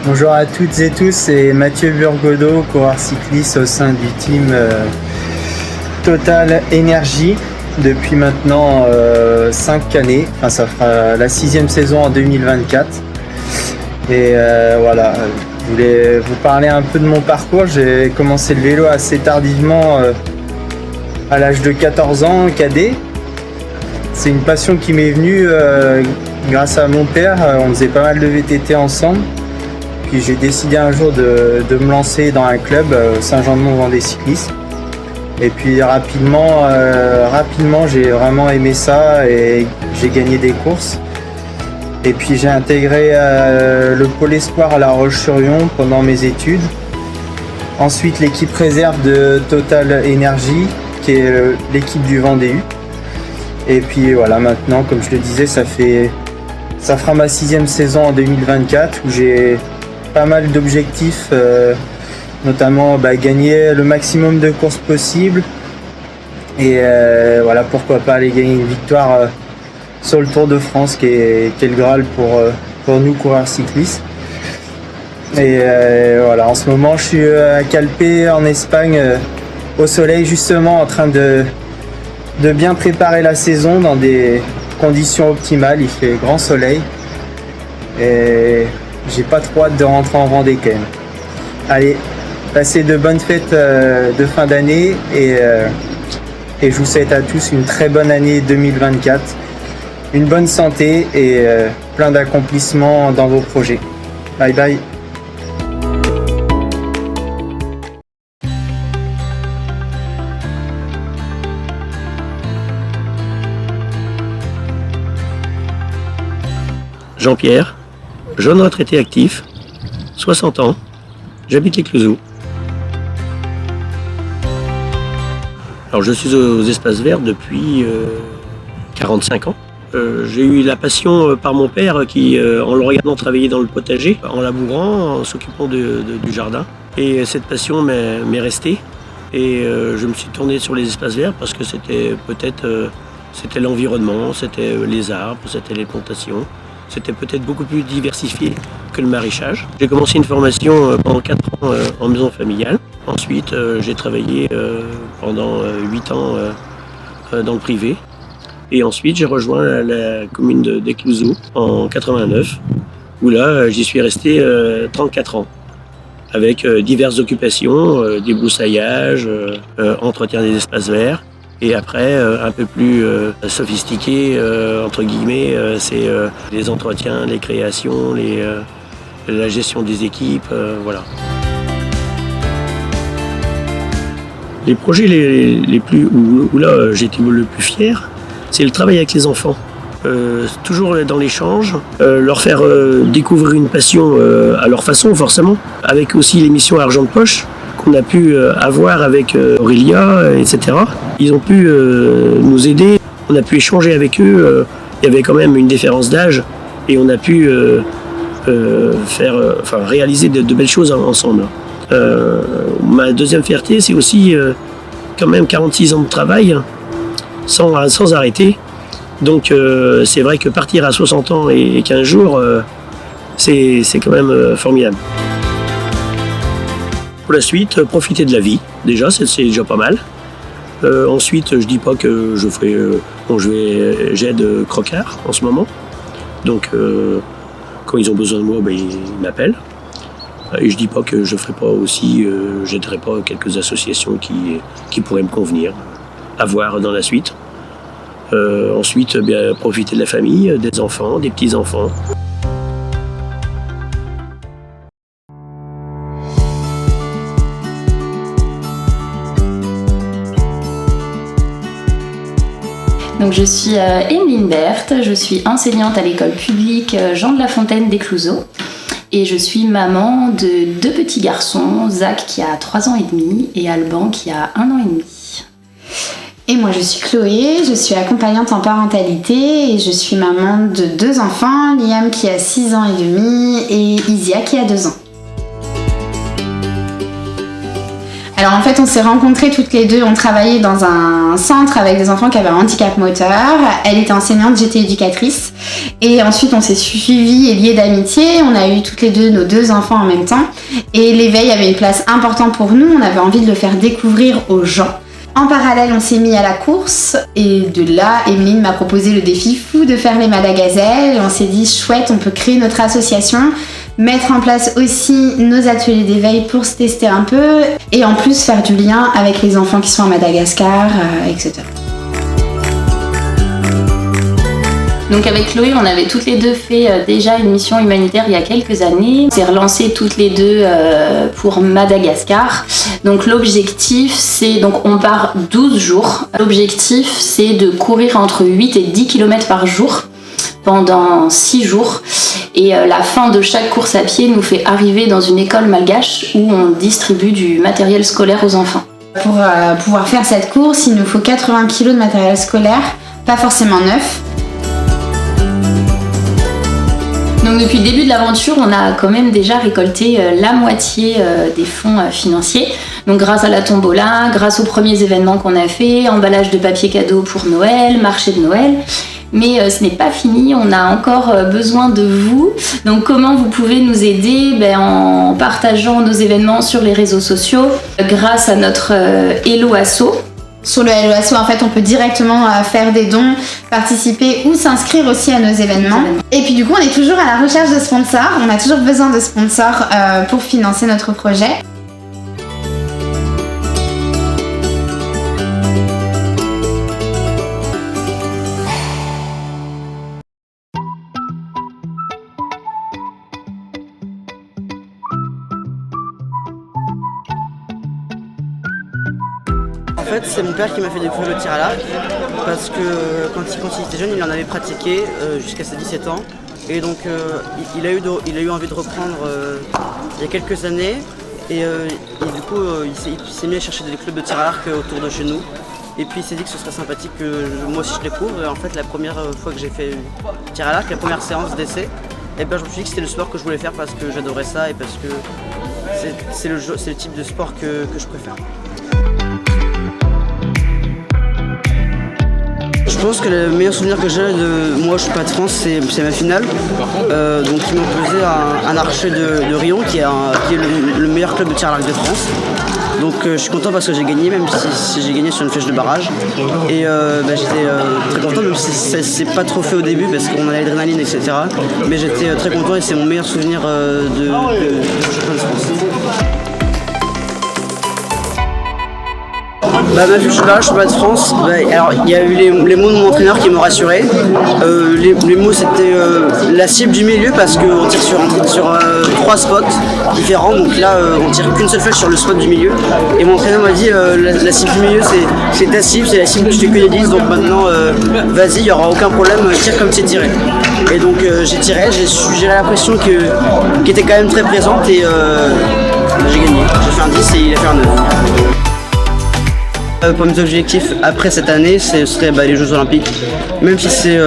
Bonjour à toutes et tous, c'est Mathieu Burgodeau, coureur cycliste au sein du team Total Energy depuis maintenant 5 années. Enfin, ça fera la 6e saison en 2024. Et voilà, je voulais vous parler un peu de mon parcours. J'ai commencé le vélo assez tardivement à l'âge de 14 ans, cadet. C'est une passion qui m'est venue grâce à mon père. On faisait pas mal de VTT ensemble. Puis j'ai décidé un jour de me lancer dans un club, Saint-Jean-de-Mont-Vendée Cycliste. Et puis rapidement j'ai vraiment aimé ça et j'ai gagné des courses. Et puis j'ai intégré le pôle espoir à La Roche-sur-Yon pendant mes études. Ensuite l'équipe réserve de Total Energy, qui est l'équipe du Vendée U. Et puis voilà, maintenant, comme je le disais, ça fera ma 6e saison en 2024 où j'ai pas mal d'objectifs, notamment gagner le maximum de courses possible et voilà, pourquoi pas aller gagner une victoire sur le Tour de France qui est le Graal pour nous coureurs cyclistes. Et voilà, en ce moment je suis à Calpe en Espagne au soleil, justement en train de bien préparer la saison dans des conditions optimales. Il fait grand soleil et j'ai pas trop hâte de rentrer en Vendée quand même. Allez, passez de bonnes fêtes de fin d'année et je vous souhaite à tous une très bonne année 2024, une bonne santé et plein d'accomplissements dans vos projets. Bye bye. Jean-Pierre, jeune retraité actif, 60 ans, j'habite les Clouzot. Alors je suis aux espaces verts depuis 45 ans. J'ai eu la passion par mon père qui, en le regardant travailler dans le potager, en labourant, en s'occupant du jardin. Et cette passion m'est restée. Et je me suis tourné sur les espaces verts parce que c'était c'était l'environnement, c'était les arbres, c'était les plantations. C'était peut-être beaucoup plus diversifié que le maraîchage. J'ai commencé une formation pendant 4 ans en maison familiale. Ensuite, j'ai travaillé pendant 8 ans dans le privé. Et ensuite, j'ai rejoint la commune des Clouzot en 89, où là, j'y suis resté 34 ans, avec diverses occupations, débroussaillage, entretien des espaces verts. Et après, un peu plus sophistiqué, entre guillemets, c'est les entretiens, les créations, la gestion des équipes, voilà. Les projets les plus où là j'étais le plus fier, c'est le travail avec les enfants. Toujours dans l'échange, leur faire découvrir une passion à leur façon forcément, avec aussi l'émission Argent de Poche, qu'on a pu avoir avec Aurélia, etc. Ils ont pu nous aider, on a pu échanger avec eux, il y avait quand même une différence d'âge et on a pu réaliser de belles choses ensemble. Ma deuxième fierté, c'est aussi quand même 46 ans de travail sans arrêter. Donc c'est vrai que partir à 60 ans et 15 jours, c'est quand même formidable. Pour la suite, profiter de la vie, déjà, c'est déjà pas mal. Ensuite, je dis pas que je ferai... j'aide Crocard en ce moment. Donc, quand ils ont besoin de moi, ils m'appellent. Et je dis pas que je ferai pas aussi... j'aiderai pas quelques associations qui pourraient me convenir. À voir dans la suite. Ensuite, profiter de la famille, des enfants, des petits-enfants. Donc je suis Emeline Berthe, je suis enseignante à l'école publique Jean de La Fontaine des Clouzot et je suis maman de 2 petits garçons, Zach qui a 3 ans et demi et Alban qui a 1 an et demi. Et moi je suis Chloé, je suis accompagnante en parentalité et je suis maman de 2 enfants, Liam qui a 6 ans et demi et Isia qui a 2 ans. Alors en fait, on s'est rencontrées toutes les deux, on travaillait dans un centre avec des enfants qui avaient un handicap moteur. Elle était enseignante, j'étais éducatrice. Et ensuite, on s'est suivis et liés d'amitié. On a eu toutes les deux nos 2 enfants en même temps. Et l'éveil avait une place importante pour nous, on avait envie de le faire découvrir aux gens. En parallèle, on s'est mis à la course et de là, Emeline m'a proposé le défi fou de faire les Madagazelles. On s'est dit, chouette, on peut créer notre association, mettre en place aussi nos ateliers d'éveil pour se tester un peu et en plus faire du lien avec les enfants qui sont à Madagascar, etc. Donc avec Chloé, on avait toutes les deux fait déjà une mission humanitaire il y a quelques années. On s'est relancées toutes les deux pour Madagascar. Donc l'objectif, c'est, donc on part 12 jours. L'objectif, c'est de courir entre 8 et 10 km par jour pendant 6 jours. Et la fin de chaque course à pied nous fait arriver dans une école malgache où on distribue du matériel scolaire aux enfants. Pour pouvoir faire cette course, il nous faut 80 kg de matériel scolaire, pas forcément neuf. Donc depuis le début de l'aventure, on a quand même déjà récolté la moitié des fonds financiers. Donc grâce à la tombola, grâce aux premiers événements qu'on a fait, emballage de papier cadeau pour Noël, marché de Noël. Mais ce n'est pas fini, on a encore besoin de vous. Donc comment vous pouvez nous aider? En partageant nos événements sur les réseaux sociaux, grâce à notre Hello Asso. Sur le Hello Asso, en fait, on peut directement faire des dons, participer ou s'inscrire aussi à nos événements. Et puis du coup, on est toujours à la recherche de sponsors. On a toujours besoin de sponsors pour financer notre projet. En fait, c'est mon père qui m'a fait découvrir le tir à l'arc parce que quand il était jeune, il en avait pratiqué jusqu'à ses 17 ans. Et donc, il a eu envie de reprendre il y a quelques années. Et du coup, il s'est mis à chercher des clubs de tir à l'arc autour de chez nous. Et puis, il s'est dit que ce serait sympathique que moi aussi je découvre. Et en fait, la première fois que j'ai fait tir à l'arc, la première séance d'essai, je me suis dit que c'était le sport que je voulais faire parce que j'adorais ça et parce que c'est le type de sport que je préfère. Je pense que le meilleur souvenir que j'ai de moi, je suis pas de France, c'est ma finale. Donc ils m'ont posé un archer de Rion qui est le meilleur club de tir à l'arc de France. Donc je suis content parce que j'ai gagné, même si j'ai gagné sur une flèche de barrage. Et j'étais très content, même si c'est pas trop fait au début parce qu'on a l'adrénaline, etc. Mais j'étais très content et c'est mon meilleur souvenir de championnat de France. Vu que je suis là, je suis pas de France, alors il y a eu les mots de mon entraîneur qui m'ont rassuré. Les mots c'était la cible du milieu parce qu'on tire sur 3 spots différents, donc là on tire qu'une seule flèche sur le spot du milieu. Et mon entraîneur m'a dit la cible du milieu c'est ta cible, c'est la cible que je fais que des 10, donc maintenant vas-y, il n'y aura aucun problème, tire comme tu es tiré. Et donc j'ai tiré, j'ai su gérer la pression qui était quand même très présente et j'ai gagné. J'ai fait un 10 et il a fait un 9. Pour mes objectifs après cette année, ce serait les Jeux Olympiques. Même si c'est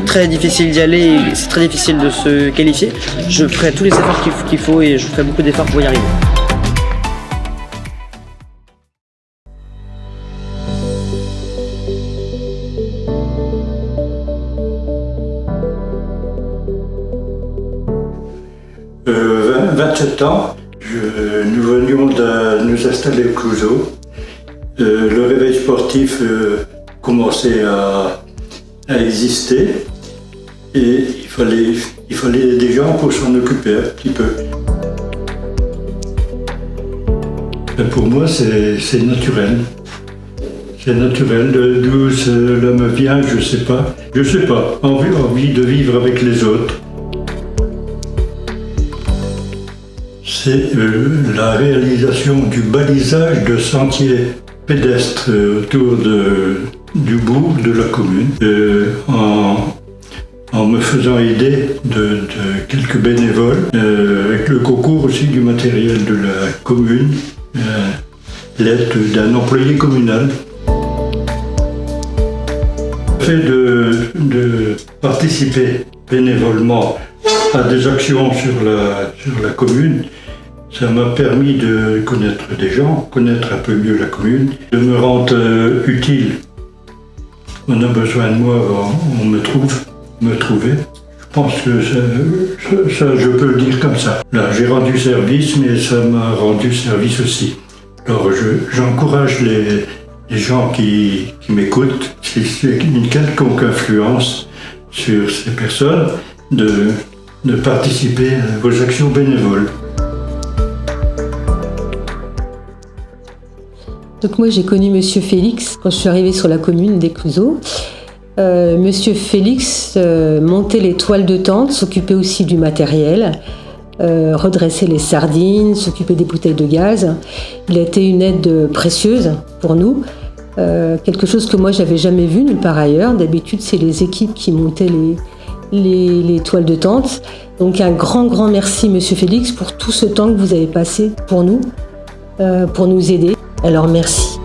très difficile d'y aller et c'est très difficile de se qualifier, je ferai tous les efforts qu'il faut et je ferai beaucoup d'efforts pour y arriver. « 27 ans, nous venions de nous installer au Clouseau. Le réveil sportif commençait à exister et il fallait des gens pour s'en occuper un petit peu. Et pour moi, c'est naturel. C'est naturel, d'où cela me vient, je sais pas. Envie de vivre avec les autres. C'est la réalisation du balisage de sentiers pédestres autour du bourg de la commune, en me faisant aider de quelques bénévoles, avec le concours aussi du matériel de la commune, l'aide d'un employé communal. Le fait de participer bénévolement à des actions sur la commune, Ça m'a permis de connaître des gens, connaître un peu mieux la commune, de me rendre utile. On a besoin de moi, on me trouvait. Je pense que ça, je peux le dire comme ça. Là, j'ai rendu service, mais ça m'a rendu service aussi. Alors, j'encourage les gens qui m'écoutent, si c'est une quelconque influence sur ces personnes, de participer à vos actions bénévoles. Donc moi j'ai connu Monsieur Félix quand je suis arrivée sur la commune d'Écluseau. Monsieur Félix montait les toiles de tente, s'occupait aussi du matériel, redressait les sardines, s'occupait des bouteilles de gaz. Il a été une aide précieuse pour nous, quelque chose que moi j'avais jamais vu nulle part ailleurs. D'habitude c'est les équipes qui montaient les toiles de tente. Donc un grand merci Monsieur Félix pour tout ce temps que vous avez passé pour nous aider. Alors merci.